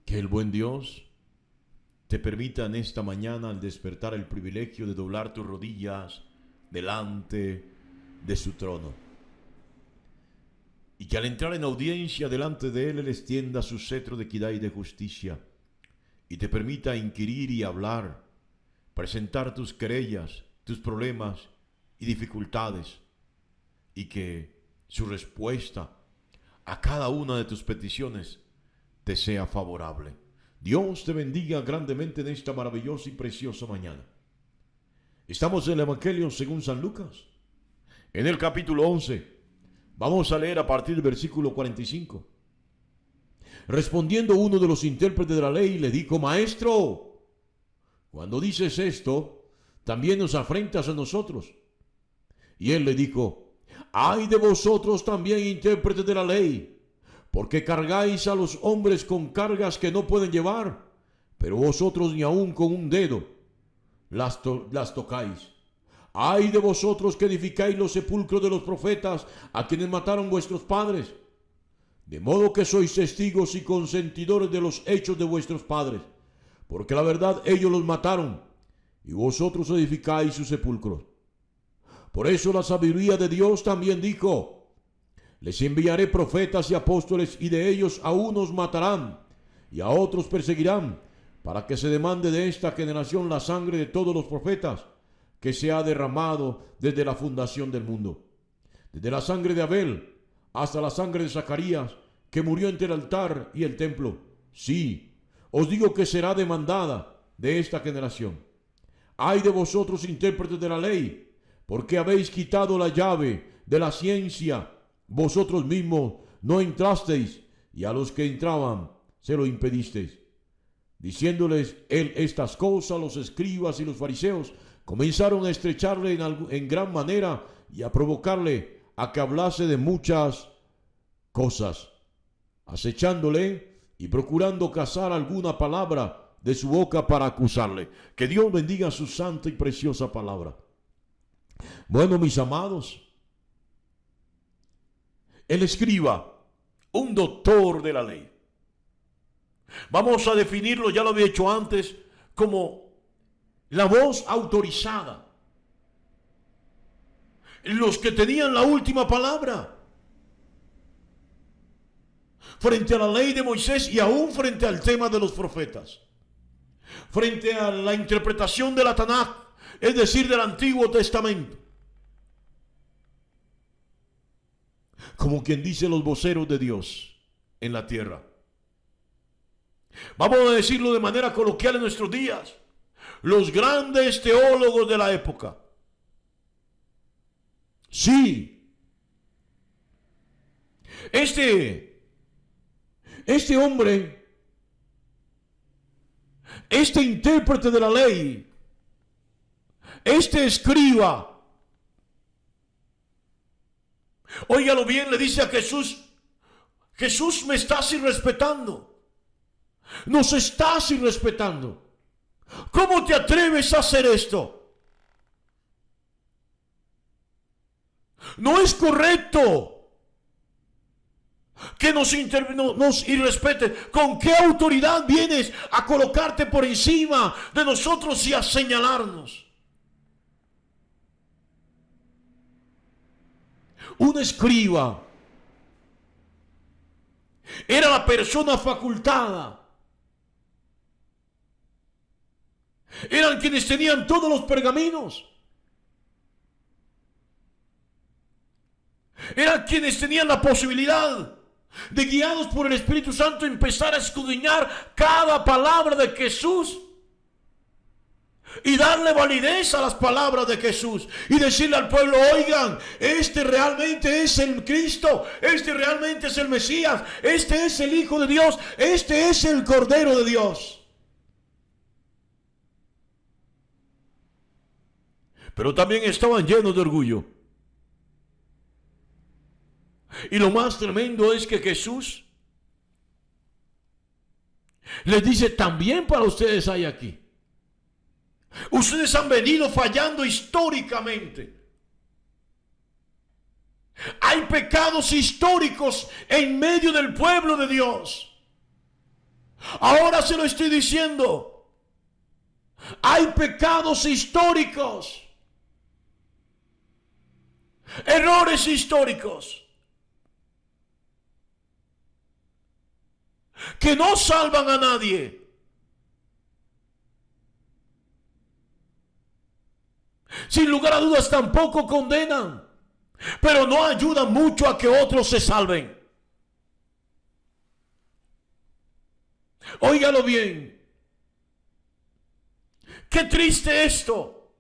Que el buen Dios te permita en esta mañana al despertar el privilegio de doblar tus rodillas delante de su trono. Y que al entrar en audiencia delante de Él extienda su cetro de equidad y de justicia. Y te permita inquirir y hablar, presentar tus querellas, tus problemas y dificultades. Y que su respuesta a cada una de tus peticiones te sea favorable. Dios te bendiga grandemente en esta maravillosa y preciosa mañana. Estamos en el Evangelio según San Lucas, en el capítulo 11. Vamos a leer a partir del versículo 45. Respondiendo uno de los intérpretes de la ley, le dijo: Maestro, cuando dices esto, también nos afrentas a nosotros. Y él le dijo: Ay de vosotros también, intérpretes de la ley, porque cargáis a los hombres con cargas que no pueden llevar, pero vosotros ni aun con un dedo las tocáis. Ay de vosotros que edificáis los sepulcros de los profetas, a quienes mataron vuestros padres. De modo que sois testigos y consentidores de los hechos de vuestros padres, porque la verdad ellos los mataron, y vosotros edificáis sus sepulcros. Por eso la sabiduría de Dios también dijo: les enviaré profetas y apóstoles, y de ellos a unos matarán y a otros perseguirán, para que se demande de esta generación la sangre de todos los profetas que se ha derramado desde la fundación del mundo, desde la sangre de Abel hasta la sangre de Zacarías, que murió entre el altar y el templo. Sí, os digo que será demandada de esta generación. Ay de vosotros, intérpretes de la ley, porque habéis quitado la llave de la ciencia. Vosotros mismos no entrasteis, y a los que entraban se lo impedisteis. Diciéndoles él estas cosas, los escribas y los fariseos comenzaron a estrecharle en gran manera y a provocarle a que hablase de muchas cosas, acechándole y procurando cazar alguna palabra de su boca para acusarle. Que Dios bendiga su santa y preciosa palabra. Bueno, mis amados, el escriba, un doctor de la ley. Vamos a definirlo, ya lo había hecho antes, como la voz autorizada. Los que tenían la última palabra frente a la ley de Moisés y aún frente al tema de los profetas. Frente a la interpretación de la Tanaj, es decir, del Antiguo Testamento. Como quien dice, los voceros de Dios en la tierra. Vamos a decirlo de manera coloquial en nuestros días: los grandes teólogos de la época. Sí, este hombre, este intérprete de la ley, este escriba, óigalo bien, le dice a Jesús: Jesús, me estás irrespetando. Nos estás irrespetando. ¿Cómo te atreves a hacer esto? No es correcto que nos irrespeten. ¿Con qué autoridad vienes a colocarte por encima de nosotros y a señalarnos? Un escriba era la persona facultada. Eran quienes tenían todos los pergaminos. Eran quienes tenían la posibilidad de, guiados por el Espíritu Santo, empezar a escudriñar cada palabra de Jesús y darle validez a las palabras de Jesús y decirle al pueblo: oigan, este realmente es el Cristo, este realmente es el Mesías, este es el Hijo de Dios, este es el Cordero de Dios. Pero también estaban llenos de orgullo. Y lo más tremendo es que Jesús les dice: también para ustedes hay aquí. Ustedes han venido fallando históricamente. Hay pecados históricos en medio del pueblo de Dios. Ahora se lo estoy diciendo. Hay pecados históricos, errores históricos, que no salvan a nadie. Sin lugar a dudas tampoco condenan, pero no ayudan mucho a que otros se salven. Óigalo bien. Qué triste esto.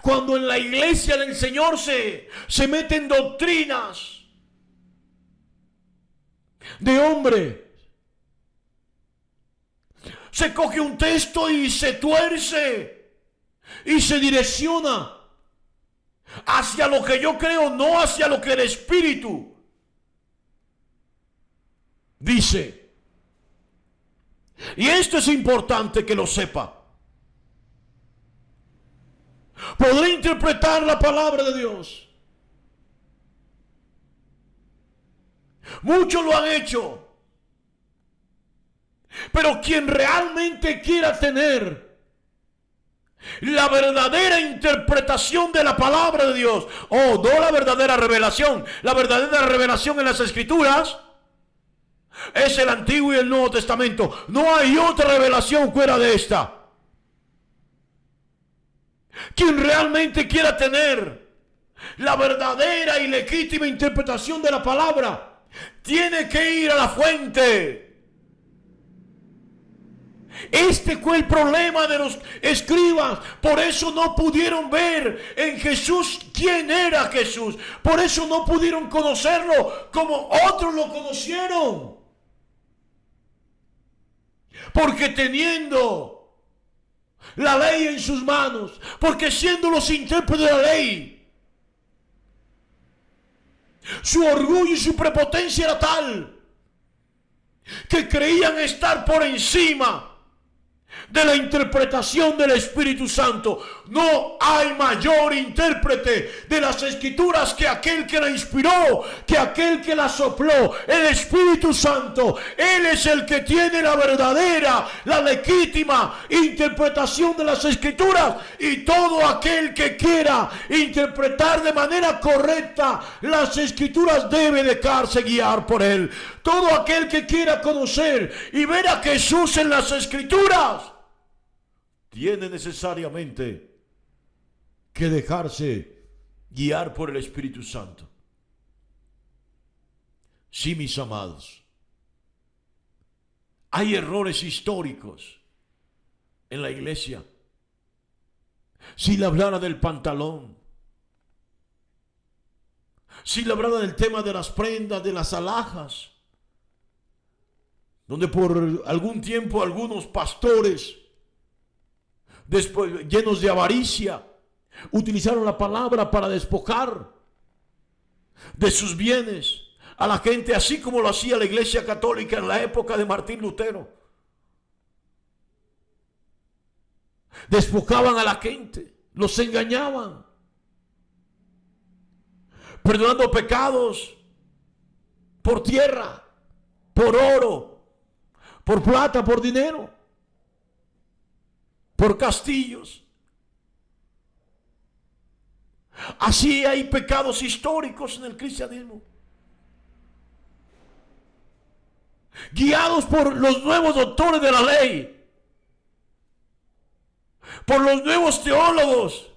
Cuando en la iglesia del Señor se meten doctrinas de hombre. Se coge un texto y se tuerce y se direcciona hacia lo que yo creo, no hacia lo que el Espíritu dice. Y esto es importante que lo sepa. Podré interpretar la palabra de Dios. Muchos lo han hecho. Pero quien realmente quiera tener la verdadera interpretación de la palabra de Dios, o no la verdadera revelación, la verdadera revelación en las Escrituras es el Antiguo y el Nuevo Testamento. No hay otra revelación fuera de esta. Quien realmente quiera tener la verdadera y legítima interpretación de la palabra tiene que ir a la fuente. Este fue el problema de los escribas. Por eso no pudieron ver en Jesús quién era Jesús. Por eso no pudieron conocerlo como otros lo conocieron. Porque teniendo la ley en sus manos, porque siendo los intérpretes de la ley, su orgullo y su prepotencia era tal que creían estar por encima de la interpretación del Espíritu Santo. No hay mayor intérprete de las Escrituras que aquel que la inspiró, que aquel que la sopló, el Espíritu Santo. Él es el que tiene la verdadera, la legítima interpretación de las Escrituras, y todo aquel que quiera interpretar de manera correcta las Escrituras debe dejarse guiar por él. Todo aquel que quiera conocer y ver a Jesús en las Escrituras tiene necesariamente que dejarse guiar por el Espíritu Santo. Sí, mis amados, hay errores históricos en la iglesia. Si le hablara del pantalón, si le hablara del tema de las prendas, de las alhajas, donde por algún tiempo algunos pastores, después llenos de avaricia, utilizaron la palabra para despojar de sus bienes a la gente, así como lo hacía la Iglesia Católica en la época de Martín Lutero. Despojaban a la gente, los engañaban, perdonando pecados por tierra, por oro, por plata, por dinero, por castillos. Así hay pecados históricos en el cristianismo, guiados por los nuevos doctores de la ley, por los nuevos teólogos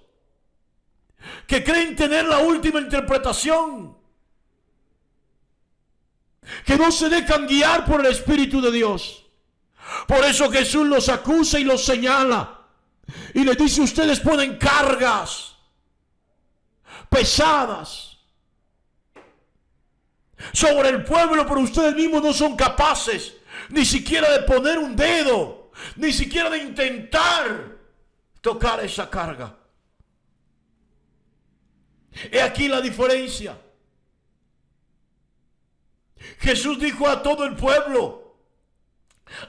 que creen tener la última interpretación, que no se dejan guiar por el Espíritu de Dios. Por eso Jesús los acusa y los señala y les dice: ustedes ponen cargas pesadas sobre el pueblo, pero ustedes mismos no son capaces ni siquiera de poner un dedo, ni siquiera de intentar tocar esa carga. He aquí la diferencia. Jesús dijo a todo el pueblo,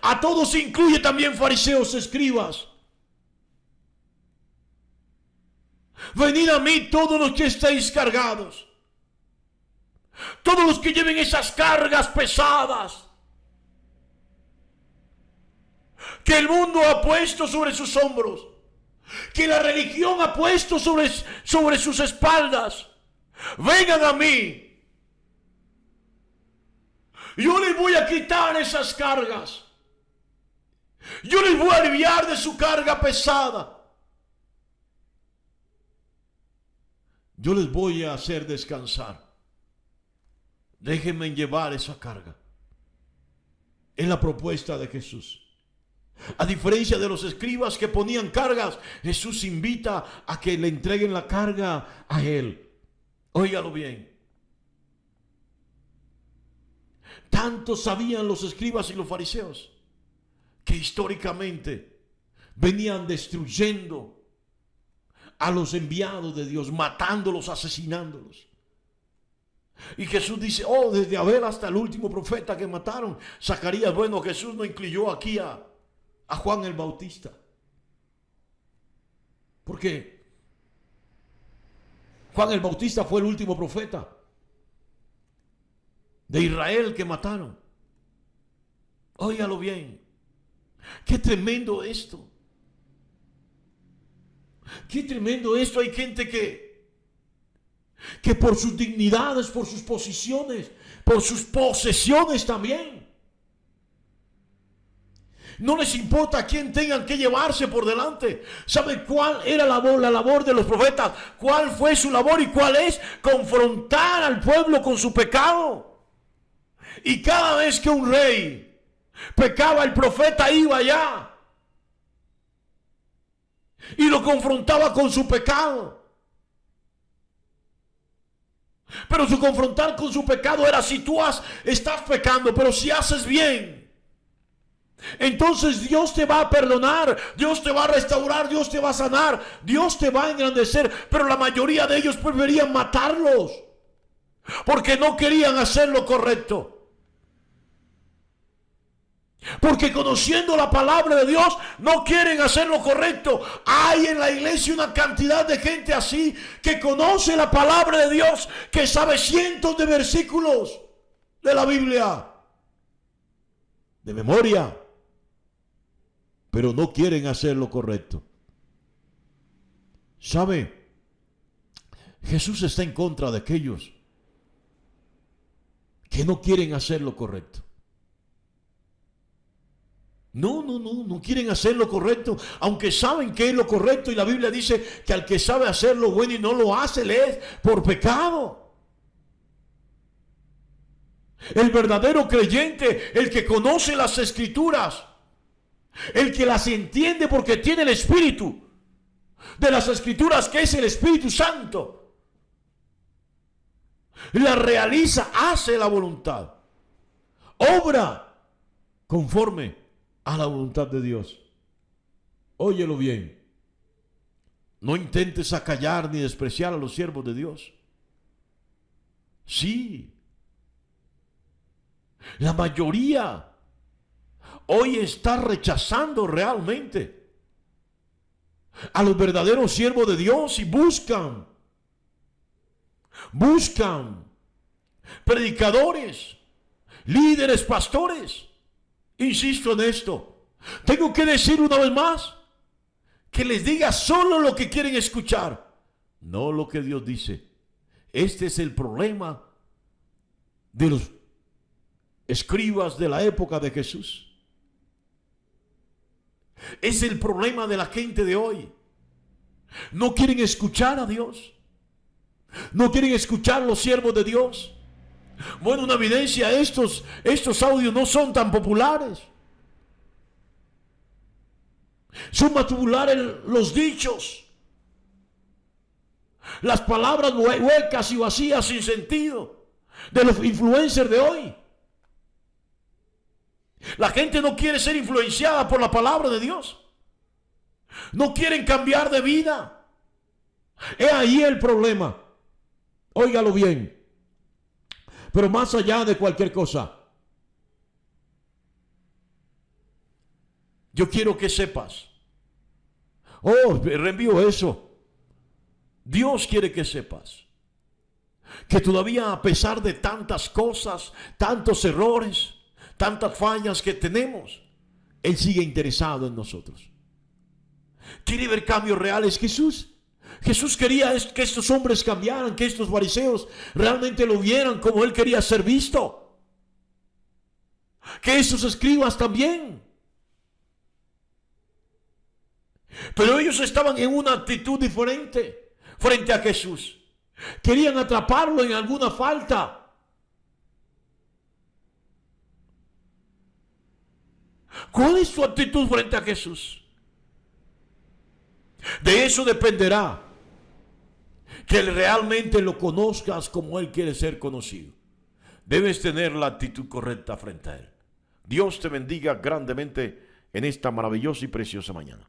a todos incluye también fariseos, escribas: venid a mí todos los que estáis cargados, Todos los que lleven esas cargas pesadas que el mundo ha puesto sobre sus hombros, que la religión ha puesto sobre sus espaldas, vengan a mí. Yo les voy a quitar esas cargas. Yo les voy a aliviar de su carga pesada. Yo les voy a hacer descansar. Déjenme llevar esa carga. Es la propuesta de Jesús. A diferencia de los escribas que ponían cargas, Jesús invita a que le entreguen la carga a Él. Óigalo bien. Tanto sabían los escribas y los fariseos que históricamente venían destruyendo a los enviados de Dios, matándolos, asesinándolos. Y Jesús dice, desde Abel hasta el último profeta que mataron. Zacarías, bueno, Jesús no incluyó aquí a Juan el Bautista. Porque Juan el Bautista fue el último profeta de Israel que mataron. Óigalo bien. Qué tremendo esto. Qué tremendo esto. Hay gente que por sus dignidades, por sus posiciones, por sus posesiones también, no les importa a quién tengan que llevarse por delante. ¿Sabe cuál era la labor de los profetas? ¿Cuál fue su labor y cuál es? Confrontar al pueblo con su pecado. Y cada vez que un rey pecaba, el profeta iba allá y lo confrontaba con su pecado. Pero su confrontar con su pecado era: si tú estás pecando, pero si haces bien, entonces Dios te va a perdonar, Dios te va a restaurar, Dios te va a sanar, Dios te va a engrandecer. Pero la mayoría de ellos preferían matarlos porque no querían hacer lo correcto. Porque conociendo la palabra de Dios no quieren hacer lo correcto. Hay en la iglesia una cantidad de gente así, que conoce la palabra de Dios, que sabe cientos de versículos de la Biblia de memoria, pero no quieren hacer lo correcto. ¿Sabe? Jesús está en contra de aquellos que no quieren hacer lo correcto. No quieren hacer lo correcto, aunque saben que es lo correcto. Y la Biblia dice que al que sabe hacer lo bueno y no lo hace, le es por pecado. El verdadero creyente, el que conoce las Escrituras, el que las entiende porque tiene el Espíritu de las Escrituras, que es el Espíritu Santo, la realiza, hace la voluntad, obra conforme a la voluntad de Dios. Óyelo bien. No intentes acallar ni despreciar a los siervos de Dios. Sí, la mayoría hoy está rechazando realmente a los verdaderos siervos de Dios y buscan predicadores, líderes, pastores. Insisto en esto. Tengo que decir una vez más, que les diga solo lo que quieren escuchar, no lo que Dios dice. Este es el problema de los escribas de la época de Jesús. Es el problema de la gente de hoy. No quieren escuchar a Dios. No quieren escuchar a los siervos de Dios. Bueno, una evidencia, estos audios no son tan populares. Son más populares los dichos, las palabras huecas y vacías sin sentido de los influencers de hoy. La gente no quiere ser influenciada por la palabra de Dios. No quieren cambiar de vida. Es ahí el problema. Óigalo bien. Pero más allá de cualquier cosa, yo quiero que sepas. Reenvío eso. Dios quiere que sepas que todavía, a pesar de tantas cosas, tantos errores, tantas fallas que tenemos, Él sigue interesado en nosotros. ¿Quiere ver cambios reales Jesús? Jesús quería que estos hombres cambiaran, que estos fariseos realmente lo vieran como Él quería ser visto. Que estos escribas también. Pero ellos estaban en una actitud diferente frente a Jesús. Querían atraparlo en alguna falta. ¿Cuál es tu actitud frente a Jesús? De eso dependerá que realmente lo conozcas como Él quiere ser conocido. Debes tener la actitud correcta frente a Él. Dios te bendiga grandemente en esta maravillosa y preciosa mañana.